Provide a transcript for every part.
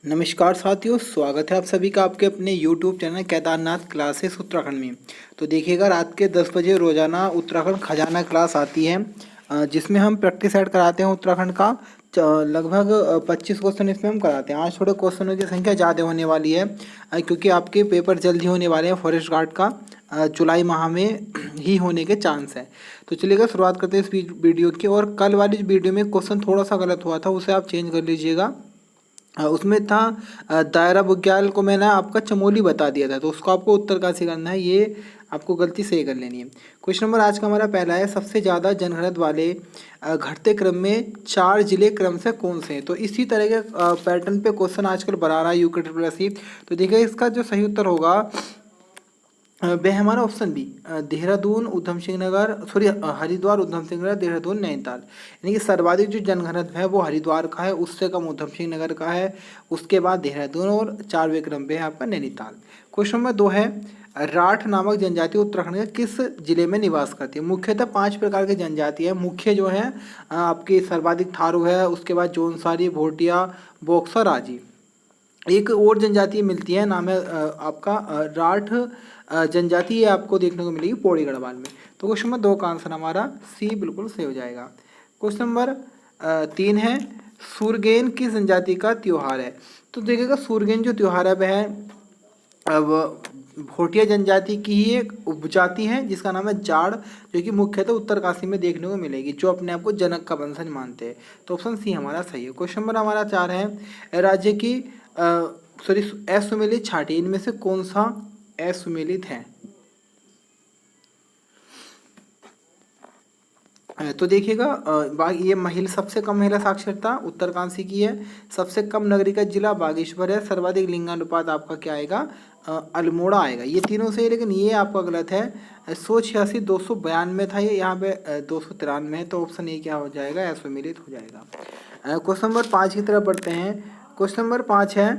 नमस्कार साथियों, स्वागत है आप सभी का आपके अपने YouTube channel Kedarnath classes Uttarakhand में। तो देखिएगा, रात के 10 बजे रोजाना उत्तराखंड खजाना क्लास आती है, जिसमें हम प्रैक्टिस ऐड कराते हैं उत्तराखंड का। लगभग 25 क्वेश्चन इसमें हम कराते हैं। आज थोड़े क्वेश्चनों की संख्या ज़्यादा होने वाली है, क्योंकि आपके पेपर जल्दी होने वाले हैं। फॉरेस्ट गार्ड का जुलाई माह में ही होने के चांस है। तो चलिएगा, शुरुआत करते हैं इस वीडियो की। और कल वाली वीडियो में क्वेश्चन थोड़ा सा गलत हुआ था, उसे आप चेंज कर लीजिएगा। उसमें था दायरा बुग्याल को मैंने आपका चमोली बता दिया था, तो उसको आपको उत्तरकाशी करना है। ये आपको गलती सही कर लेनी है। क्वेश्चन नंबर आज का हमारा पहला है, सबसे ज़्यादा जनघनत्व वाले घटते क्रम में 4 जिले क्रम से कौन से हैं। तो इसी तरह के पैटर्न पे क्वेश्चन आजकल बना रहा है यूके तो देखिए, इसका जो सही उत्तर होगा वह हमारा option B, Dehradun Udham Singh Nagar, sorry Haridwar Udham Singh Nagar Dehradun Nainital. यानी कि सर्वाधिक जो जनघनत्व है वो हरिद्वार का है, उससे कम उधम सिंह नगर का है, उसके बाद देहरादून और 4वें क्रम पे है आपका नैनीताल। क्वेश्चन नंबर 2 है, राठ नामक जनजाति उत्तराखंड के किस जिले में निवास करती है। मुख्यतः 5 प्रकार की जनजाति है। मुख्य जो है आपकी सर्वाधिक थारू है, उसके बाद जौनसारी, भोटिया, बॉक्सर, आजी। एक और जनजाति मिलती है, नाम है आपका राठ जनजाति, ये आपको देखने को मिलेगी पौड़ी गढ़वाल में। तो क्वेश्चन नंबर 2 का आंसर हमारा सी बिल्कुल सही हो जाएगा। क्वेश्चन नंबर 3 है, सूरगेन किस जनजाति का त्योहार है। तो देखिएगा, सूरगेन जो त्योहार है वह अब भोटिया जनजाति की ही एक उपजाति है, जिसका नाम है जाड़, जो कि मुख्यतः उत्तरकाशी में देखने को मिलेगी, जो अपने आप को जनक का वंशज मानते हैं। तो ऑप्शन सी हमारा सही है। क्वेश्चन नंबर हमारा 4 है, राज्य की सॉरी असुमेलित छाटी इनमें से कौन सा असुमेलित है। तो देखिएगा, ये महिला सबसे कम महिला साक्षरता उत्तरकाशी की है। सबसे कम नगरीय जिला बागेश्वर है। सर्वाधिक लिंगानुपात आपका क्या आएगा, अल्मोड़ा आएगा। ये तीनों सही, लेकिन ये आपका गलत है। 186 292 था, ये यहाँ पे 293 है। तो ऑप्शन ए क्या हो जाएगा, असुमेलित हो जाएगा। क्वेश्चन नंबर 5 की तरफ बढ़ते हैं। क्वेश्चन नंबर 5 है,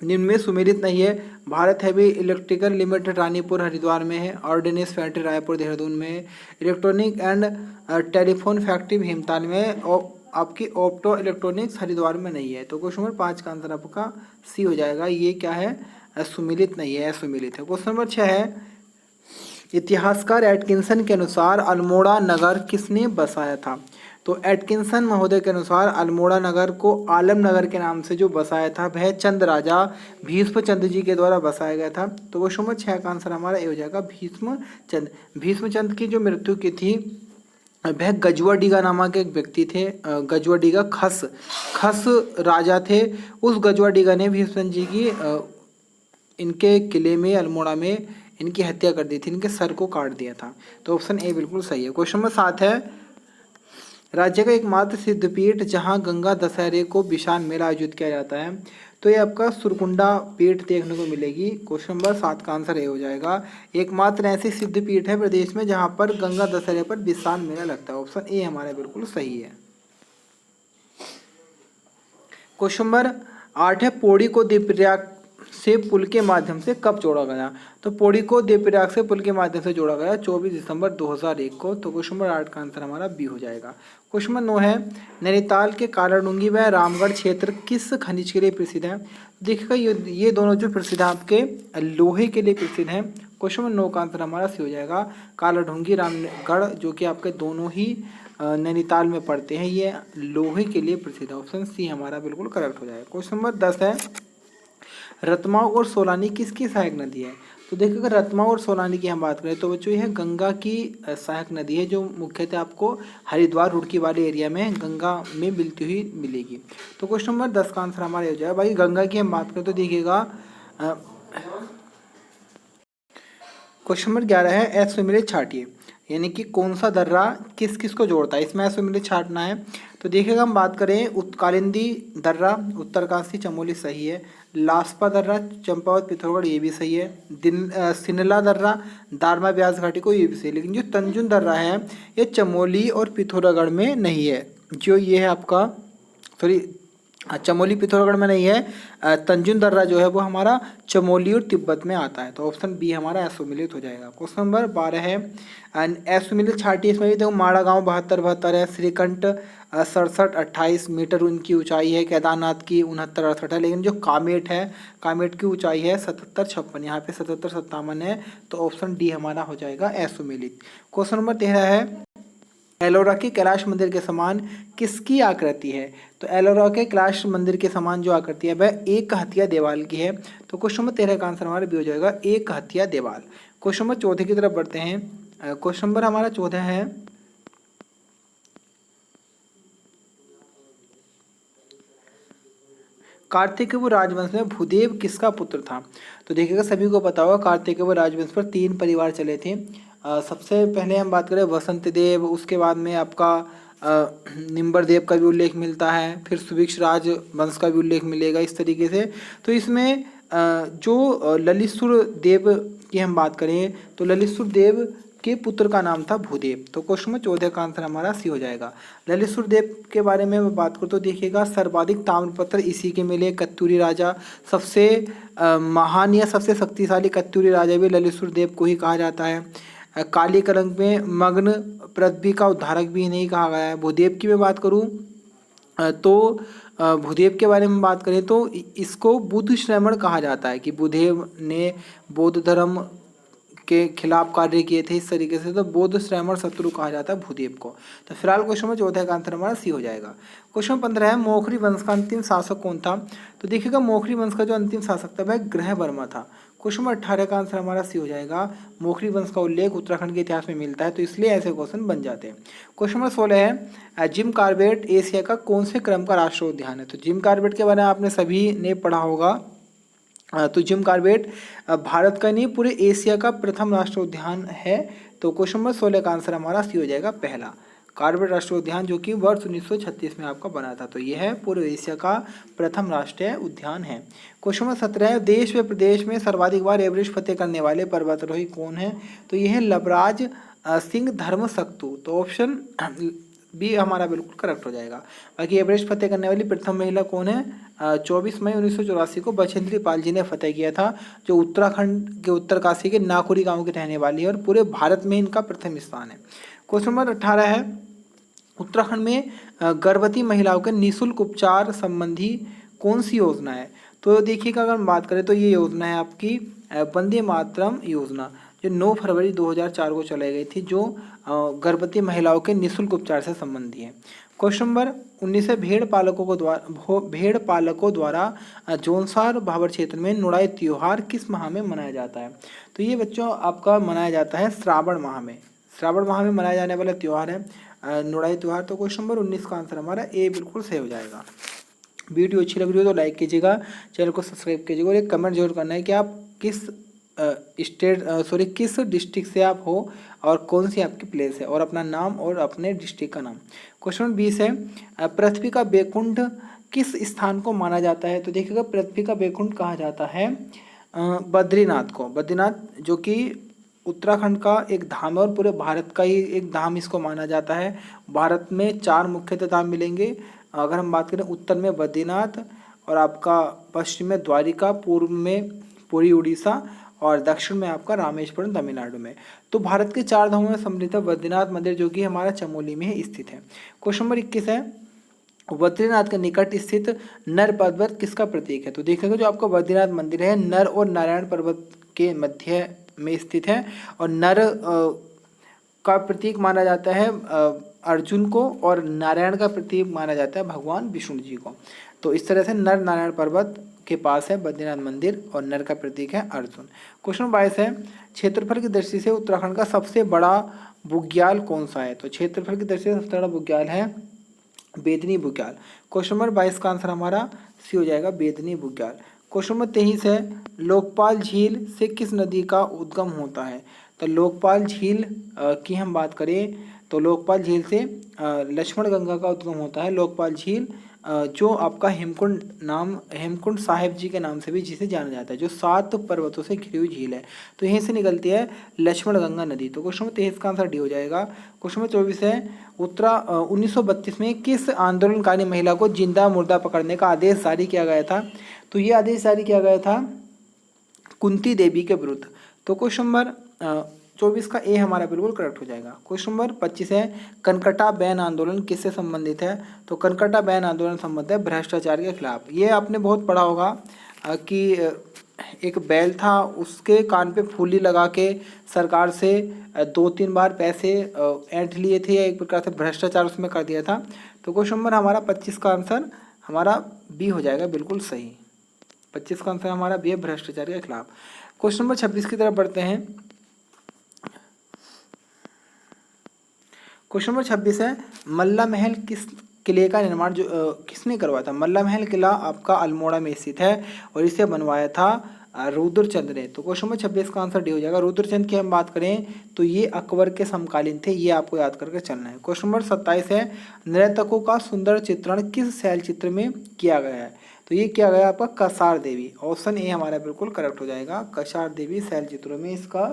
निम्न में सुमेलित नहीं है। Bharat heavy electrical limited Ranipur Haridwar में है। ऑर्डिनेंस फैक्ट्री रायपुर देहरादून में है। Electronic and telephone factory Bhimtal में है। और आपकी ऑप्टो इलेक्ट्रॉनिक्स हरिद्वार में नहीं है। तो क्वेश्चन नंबर 5 का आंसर आपका सी हो जाएगा। ये क्या है, सुमिलित नहीं है, असुमिलित है। क्वेश्चन नंबर 6 है, इतिहासकार एटकिंसन के अनुसार अल्मोड़ा नगर किसने बसाया था। तो एटकिंसन महोदय के अनुसार अल्मोड़ा नगर को आलम नगर के नाम से जो बसाया था वह चंद राजा भीष्म चंद जी के द्वारा बसाया गया था। तो क्वेश्चन नंबर 6 का आंसर हमारा ये हो जाएगा, भीष्म चंद। भीष्म चंद की जो मृत्यु की थी वह गजवाडीगा नामक एक व्यक्ति थे। गजवाडीगा खस खस राजा थे। उस गजवाडीगा ने भीष्म जी की इनके किले में अल्मोड़ा में इनकी हत्या कर दी थी, इनके सर को काट दिया था। तो ऑप्शन ए बिल्कुल सही है। क्वेश्चन नंबर 7 है, राज्य का एकमात्र सिद्धपीठ जहां गंगा दशहरे को विशाल मेला आयोजित किया जाता है। तो ये आपका सुरकुंडा पीठ देखने को मिलेगी। क्वेश्चन नंबर 7 का आंसर ए हो जाएगा। एकमात्र ऐसी सिद्धपीठ है प्रदेश में जहां पर गंगा दशहरे पर विशाल मेला लगता है। ऑप्शन ए हमारा बिल्कुल सही है। क्वेश्चन नंबर 8 है, पौड़ी को देवप्रयाग से पुल के माध्यम से कब जोड़ा गया। तो पौड़ी को देवप्रयाग से पुल के माध्यम से जोड़ा गया 24 दिसंबर 2001 को। तो क्वेश्चन नंबर 8 का आंसर हमारा बी हो जाएगा। क्वेश्चन नंबर 9 है, नैनीताल के कालाडूंगी व रामगढ़ क्षेत्र किस खनिज के लिए प्रसिद्ध है। देखिएगा, ये दोनों जो प्रसिद्ध है आपके लोहे के लिए प्रसिद्ध है। क्वेश्चन नंबर 9 का आंसर हमारा सी हो जाएगा। कालाडूंगी रामगढ़ जो कि आपके दोनों ही नैनीताल में पड़ते हैं, ये लोहे के लिए प्रसिद्ध है। ऑप्शन सी हमारा बिल्कुल करेक्ट हो जाएगा। क्वेश्चन नंबर 10 है, रतमाव और सोलानी किसकी सहायक नदी है। तो देखिए, अगर रतमाव और सोलानी की हम बात करें तो बच्चों यह गंगा की सहायक नदी है, जो मुख्यतः आपको हरिद्वार रुड़की वाले एरिया में गंगा में मिलती हुई मिलेगी। तो क्वेश्चन नंबर 10 का आंसर हमारा हो जाएगा। भाई गंगा की हम बात करें तो देखिएगा, क्वेश्चन नंबर 11 है, असुमेलित छाटिए, यानी कि कौन सा दर्रा किस किस को जोड़ता है, इसमें असुमेलित छाटना है। तो देखिएगा, हम बात करें कालिंदी दर्रा उत्तरकाशी चमोली सही है। लास्पा दर्रा चंपावत पिथौरागढ़ ये भी सही है। सिनला दर्रा दारमा ब्यास घाटी को ये भी सही है। लेकिन जो तंजुन दर्रा है ये चमोली और पिथौरागढ़ में नहीं है। जो ये है आपका, सॉरी, चमोली पिथौरागढ़ में नहीं है। तंजुन दर्रा जो है वो हमारा चमोली और तिब्बत में आता है। तो ऑप्शन बी हमारा असुमिलित हो जाएगा। क्वेश्चन नंबर 12 है असुमिलित छाटी, इसमें भी देखो माड़ा गाँव 72 है, श्रीकंठ 67-28 मीटर उनकी ऊंचाई है, केदारनाथ की 69-68 है, लेकिन जो कामेट है, कामेट की ऊंचाई है 77-56, यहाँ पे 77-57 है। तो ऑप्शन डी हमारा हो जाएगा असुमिलित। क्वेश्चन नंबर 13 है एलोरा के कैलाश मंदिर के समान किसकी आकृति है? तो एलोरा के कैलाश मंदिर के समान जो आकृति है वह एक हथिया देवाल की है। तो क्वेश्चन नंबर 13 का आंसर हमारा बी हो जाएगा, एक हथिया देवाल। क्वेश्चन नंबर 14 की तरफ बढ़ते हैं। क्वेश्चन नंबर हमारा 14 है कार्तिकेय राजवंश में भूदेव किसका पुत्र था? तो देखिएगा सभी को पता होगा कार्तिकेय राजवंश पर 3 परिवार चले थे। सबसे पहले हम बात करें वसंत देव, उसके बाद में आपका निम्बर देव का भी उल्लेख मिलता है, फिर सुभिक्ष राज वंश का भी उल्लेख मिलेगा इस तरीके से। तो इसमें जो ललितसुर देव की हम बात करें तो ललितसुर देव के पुत्र का नाम था भूदेव। तो क्वेश्चन में 14 का आंसर हमारा सी हो जाएगा। ललितसुर देव के बारे में मैं बात करूँ तो देखिएगा सर्वाधिक ताम्रपत्र इसी के मिले। कत्यूरी राजा सबसे महान या सबसे शक्तिशाली कत्यूरी राजा भी ललितसुर देव को ही कहा जाता है। काली कलंक में मग्न पृथ्वी का उद्धारक भी नहीं कहा गया है। भूदेव की मैं बात करूँ तो भूदेव के बारे में बात करें तो इसको बुद्ध श्रमण कहा जाता है कि भूदेव ने बौद्ध धर्म के खिलाफ कार्य किए थे इस तरीके से। तो बौद्ध श्रमण शत्रु कहा जाता है भूदेव को। तो फिलहाल क्वेश्चन में 14 का आंसर हमारा सी हो जाएगा। क्वेश्चन 15 है मोखरी वंश का अंतिम शासक कौन था? तो देखिएगा मोखरी वंश का जो अंतिम शासक था वह ग्रह वर्मा था। क्वेश्चन नंबर 18 का आंसर हमारा सी हो जाएगा। मोखरी वंश का उल्लेख उत्तराखंड के इतिहास में मिलता है, तो इसलिए ऐसे क्वेश्चन बन जाते हैं। क्वेश्चन नंबर 16 है जिम कॉर्बेट एशिया का कौन से क्रम का राष्ट्रीय उद्यान है? तो जिम कॉर्बेट के बारे में आपने सभी ने पढ़ा होगा। तो जिम कॉर्बेट भारत का नहीं पूरे एशिया का प्रथम राष्ट्रीय उद्यान है। तो क्वेश्चन नंबर 16 का आंसर हमारा सी हो जाएगा पहला, कॉर्बेट राष्ट्रीय उद्यान जो कि वर्ष 1936 में आपका बना था। तो यह है पूर्व एशिया का प्रथम राष्ट्रीय उद्यान है। क्वेश्चन नंबर 17 है देश व प्रदेश में सर्वाधिक बार एवरेस्ट फतेह करने वाले पर्वतारोही कौन है? तो यह है लवराज सिंह धर्मसक्तु। तो ऑप्शन बी हमारा बिल्कुल करेक्ट हो जाएगा। बाकी एवरेस्ट फतेह करने वाली प्रथम महिला कौन है? 24 मई 1984 को बछेंद्री पाल जी ने फतेह किया था, जो उत्तराखंड के उत्तरकाशी के नाकुरी गांव की रहने वाली है और पूरे भारत में इनका प्रथम स्थान है। क्वेश्चन नंबर 18 है उत्तराखंड में गर्भवती महिलाओं के निःशुल्क उपचार संबंधी कौन सी योजना है? तो देखिएगा अगर हम बात करें तो ये योजना है आपकी वंदे मातरम योजना, जो 9 फरवरी 2004 को चलाई गई थी, जो गर्भवती महिलाओं के निःशुल्क उपचार से संबंधी है। क्वेश्चन नंबर 19 है भेड़ पालकों द्वारा जोनसार भाबर क्षेत्र में नुड़ाई त्योहार किस माह में मनाया जाता है? तो ये बच्चों आपका मनाया जाता है श्रावण माह में। श्रावण माह में मनाया जाने वाला त्यौहार है नुड़ाई त्यौहार। तो क्वेश्चन नंबर 19 का आंसर हमारा ए बिल्कुल सही हो जाएगा। वीडियो अच्छी लग रही हो तो लाइक कीजिएगा, चैनल को सब्सक्राइब कीजिएगा और एक कमेंट जरूर करना है कि आप किस किस डिस्ट्रिक्ट से आप हो और कौन सी आपकी प्लेस है, और अपना नाम और अपने डिस्ट्रिक्ट का नाम। क्वेश्चन नंबर 20 है पृथ्वी का बैकुंठ किस स्थान को माना जाता है? तो देखिएगा पृथ्वी का बैकुंठ कहा जाता है बद्रीनाथ को। बद्रीनाथ जो कि उत्तराखंड का एक धाम है और पूरे भारत का ही एक धाम इसको माना जाता है। भारत में 4 मुख्यतः धाम मिलेंगे। अगर हम बात करें उत्तर में बद्रीनाथ और आपका पश्चिम में द्वारिका, पूर्व में पुरी उड़ीसा और दक्षिण में आपका रामेश्वरम तमिलनाडु में। तो भारत के 4 धामों में सम्मिलित बद्रीनाथ मंदिर जो कि हमारा चमोली में ही स्थित है। क्वेश्चन नंबर 21 है बद्रीनाथ के निकट स्थित नर पर्वत किसका प्रतीक है? तो देखिएगा जो आपका बद्रीनाथ मंदिर है नर और नारायण पर्वत के मध्य में स्थित है और नर का प्रतीक माना जाता है अर्जुन को और नारायण का प्रतीक माना जाता है भगवान विष्णु जी को। तो इस तरह से नर नारायण पर्वत के पास है बद्रीनाथ मंदिर और नर का प्रतीक है अर्जुन। क्वेश्चन 22 है क्षेत्रफल की दृष्टि से उत्तराखंड का सबसे बड़ा बुग्याल कौन सा है? तो क्षेत्रफल की दृष्टि से सबसे बड़ा बुग्याल है बेदनी बुग्याल। क्वेश्चन नंबर 22 का आंसर हमारा सी हो जाएगा बेदनी बुग्याल। क्वेश्चन नंबर 23 है लोकपाल झील से किस नदी का उद्गम होता है? तो लोकपाल झील की हम बात करें तो लोकपाल झील से लक्ष्मण गंगा का उद्गम होता है। लोकपाल झील जो आपका हेमकुंड साहिब जी के नाम से भी जिसे जाना जाता है, जो 7 पर्वतों से घिरी हुई झील है। तो यहीं से निकलती है लक्ष्मण गंगा नदी। तो क्वेश्चन नंबर 23 का आंसर डी हो जाएगा। क्वेश्चन नंबर 24 है 1932 में किस आंदोलनकारी महिला को जिंदा मुर्दा पकड़ने का आदेश जारी किया गया था? तो ये आदेश जारी किया गया था कुंती देवी के विरुद्ध। तो क्वेश्चन नंबर 24 का ए हमारा बिल्कुल करेक्ट हो जाएगा। क्वेश्चन नंबर 25 है कनकटा बैन आंदोलन किससे संबंधित है? तो कनकटा बैन आंदोलन संबंधित है भ्रष्टाचार के खिलाफ। ये आपने बहुत पढ़ा होगा कि एक बैल था, उसके कान पे फूली लगा के सरकार से 2-3 बार पैसे ऐंठ लिए थे, एक प्रकार से भ्रष्टाचार उसमें कर दिया था। तो क्वेश्चन नंबर हमारा 25 का आंसर हमारा बी हो जाएगा, बिल्कुल सही। 25 का आंसर हमारा बी है, भ्रष्टाचार के खिलाफ। क्वेश्चन नंबर 26 की तरफ बढ़ते हैं। क्वेश्चन नंबर 26 है मल्ला महल किस किले का निर्माण किसने करवाया था? मल्ला महल किला आपका अल्मोड़ा में स्थित है और इसे बनवाया था रुद्रचंद ने। तो क्वेश्चन नंबर 26 का आंसर डी हो जाएगा। रुद्रचंद की हम बात करें तो ये अकबर के समकालीन थे, ये आपको याद करके चलना है। क्वेश्चन नंबर 27 है नर्तकों का सुंदर चित्रण किस शैल चित्र में किया गया है? तो ये किया गया आपका कसार देवी। ऑप्शन ए हमारा बिल्कुल करेक्ट हो जाएगा। कसार देवी शैल चित्रों में इसका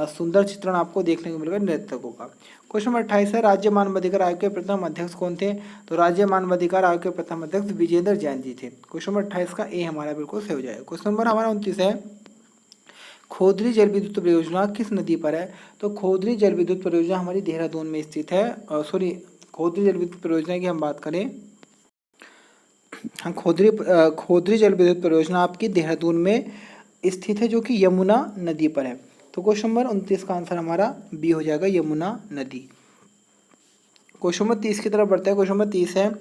सुंदर चित्रण आपको देखने को मिलेगा नर्तकों का। क्वेश्चन नंबर 28 है राज्य मानवाधिकार आयोग के प्रथम अध्यक्ष कौन थे? तो राज्य मानवाधिकार आयोग के प्रथम अध्यक्ष विजेंद्र जैन जी थे। क्वेश्चन नंबर 28 का ए हमारा बिल्कुल सही हो जाएगा। क्वेश्चन नंबर हमारा 29 है खोदरी जल विद्युत परियोजना किस नदी पर है? तो खोदरी जल विद्युत परियोजना हमारी देहरादून में स्थित है। सॉरी, खोदरी जल विद्युत परियोजना की हम बात करें, हाँ, खोदरी जल विद्युत परियोजना आपकी देहरादून में स्थित है, जो कि यमुना नदी पर है। तो क्वेश्चन नंबर 29 का आंसर हमारा बी हो जाएगा, यमुना नदी। क्वेश्चन नंबर 30 की तरफ बढ़ते हैं। क्वेश्चन नंबर 30 है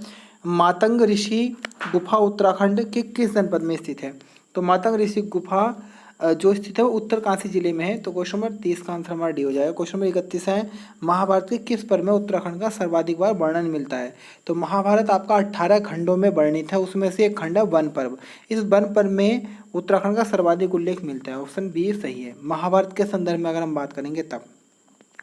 मातंग ऋषि गुफा उत्तराखंड के किस जनपद में स्थित है? तो मातंग ऋषि गुफा जो स्थित है वो उत्तरकाशी जिले में है। तो क्वेश्चन नंबर 30 का आंसर हमारा डी हो जाएगा। क्वेश्चन नंबर 31 है महाभारत के किस पर्व में उत्तराखंड का सर्वाधिक बार वर्णन मिलता है? तो महाभारत आपका 18 खंडों में वर्णित है, उसमें से एक खंड है वन पर्व। इस वन पर्व में उत्तराखंड का सर्वाधिक उल्लेख मिलता है। ऑप्शन बी सही है। महाभारत के संदर्भ में अगर हम बात करेंगे तब।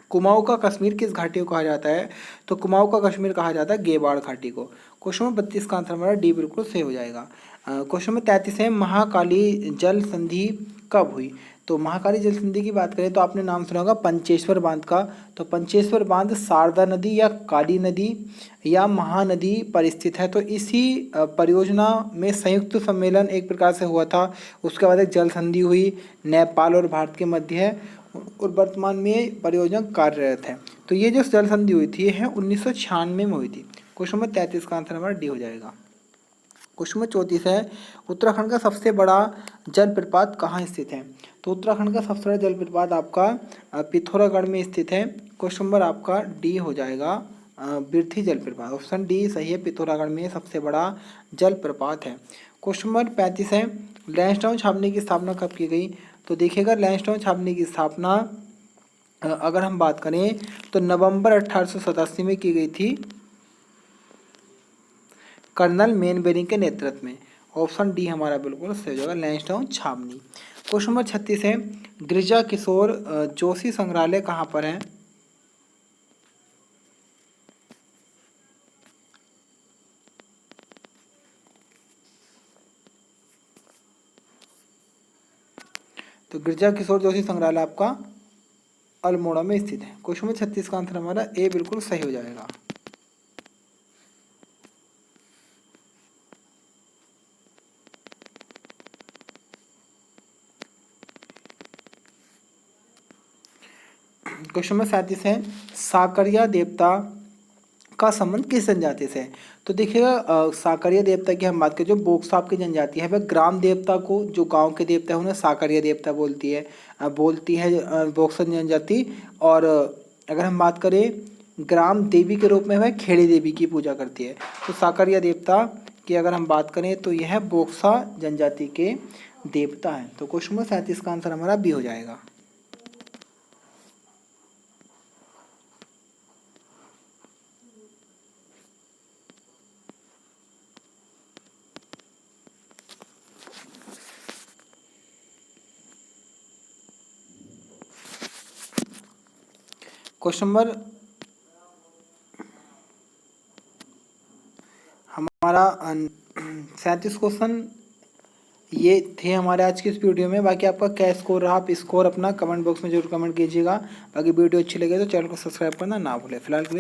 कुमाऊं का कश्मीर किस घाटी को कहा जाता है? तो कुमाऊं का कश्मीर कहा जाता है गेवाड़ घाटी को। क्वेश्चन नंबर 32 का आंसर हमारा डी बिल्कुल सही हो जाएगा। क्वेश्चन नंबर 33 है महाकाली जल संधि कब हुई? तो महाकाली जल संधि की बात करें तो आपने नाम सुना होगा पंचेश्वर बांध का। तो पंचेश्वर बांध शारदा नदी या काली नदी या महानदी पर स्थित है। तो इसी परियोजना में संयुक्त सम्मेलन एक प्रकार से हुआ था, उसके बाद एक जल संधि हुई नेपाल और भारत के मध्य है और वर्तमान में परियोजना कार्यरत है। तो ये जो जल संधि हुई थी है 1996 में हुई थी। क्वेश्चन नंबर 33 का आंसर हमारा डी हो जाएगा। क्वेश्चन नंबर 34 है उत्तराखंड का सबसे बड़ा जलप्रपात कहाँ स्थित है? तो उत्तराखंड का सबसे बड़ा जलप्रपात आपका पिथौरागढ़ में स्थित है। क्वेश्चन नंबर आपका डी हो जाएगा बिरथी जलप्रपात। ऑप्शन डी सही है, पिथौरागढ़ में सबसे बड़ा जलप्रपात है। क्वेश्चन नंबर 35 है लैंसडाउन छावनी की स्थापना कब की गई? तो देखिएगा लैंसडाउन छावनी की स्थापना अगर हम बात करें तो नवंबर 1887 में की गई थी कर्नल मेनबेरिंग के नेतृत्व में। ऑप्शन डी हमारा बिल्कुल सही हो जाएगा, लैंसडाउन छावनी। क्वेश्चन नंबर 36 है गिरिजा किशोर जोशी संग्रहालय कहाँ पर है? तो गिरिजा किशोर जोशी संग्रहालय आपका अल्मोड़ा में स्थित है। क्वेश्चन नंबर 36 का आंसर हमारा ए बिल्कुल सही हो जाएगा। क्वेश्चन नंबर 37 है साकरिया देवता का संबंध किस जनजाति से है? तो देखिएगा साकरिया देवता की हम बात करें जो बोक्साप की जनजाति है वह ग्राम देवता को, जो गांव के देवता है उन्हें साकरिया देवता बोलती है बोक्सन जनजाति। और अगर हम बात करें ग्राम देवी के रूप में वह खेड़ी देवी की पूजा करती है। तो साकरिया देवता की अगर हम बात करें तो यह बोक्सा जनजाति के देवता है। तो क्वेश्चन नंबर 37 का आंसर हमारा बी हो जाएगा। क्वेश्चन नंबर हमारा 37 क्वेश्चन ये थे हमारे आज की इस वीडियो में। बाकी आपका क्या स्कोर रहा, आप स्कोर अपना कमेंट बॉक्स में जरूर कमेंट कीजिएगा। बाकी वीडियो अच्छी लगे तो चैनल को सब्सक्राइब करना ना भूलें। फिलहाल के लिए